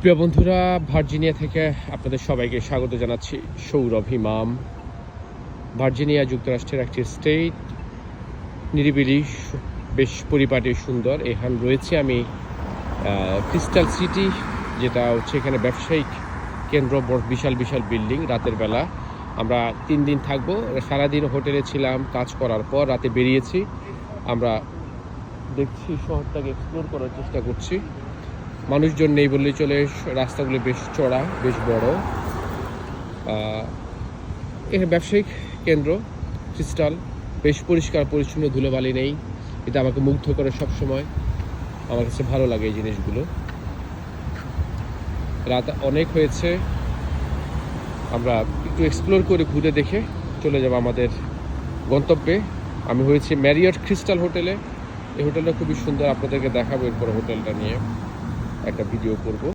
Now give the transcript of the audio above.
প্রিয় বন্ধুরা, ভার্জিনিয়া থেকে আপনাদের সবাইকে স্বাগত জানাচ্ছি। সৌরভ ইমাম। ভার্জিনিয়া যুক্তরাষ্ট্রের একটি স্টেট, নিরিবিলি, বেশ পরিপাটি, সুন্দর। এখানে রয়েছে আমি ক্রিস্টাল সিটি, যেটা হচ্ছে এখানে ব্যবসায়িক কেন্দ্র, বিশাল বিশাল বিল্ডিং। রাতের বেলা আমরা 3 দিন থাকবো। সারাদিন হোটেলে ছিলাম, কাজ করার পর রাতে বেরিয়েছি। আমরা দেখছি শহরটাকে এক্সপ্লোর করার চেষ্টা করছি। মানুষজন নেই বললেই চলে। রাস্তাগুলো বেশ চড়া, বেশ বড়। এখানে ব্যবসায়িক কেন্দ্র ক্রিস্টাল, বেশ পরিষ্কার পরিচ্ছন্ন, ধুলোবালি নেই। এটা আমাকে মুগ্ধ করে সব সময়। আমার কাছে ভালো লাগে এই জিনিসগুলো। রাত অনেক হয়েছে, আমরা একটু এক্সপ্লোর করে ঘুরে দেখে চলে যাব আমাদের গন্তব্যে। আমি হয়েছি ম্যারিয়ট ক্রিস্টাল হোটেলে। এই হোটেলটা খুবই সুন্দর, আপনাদেরকে দেখাবো। এরপর হোটেলটা নিয়ে একটা ভিডিও করব।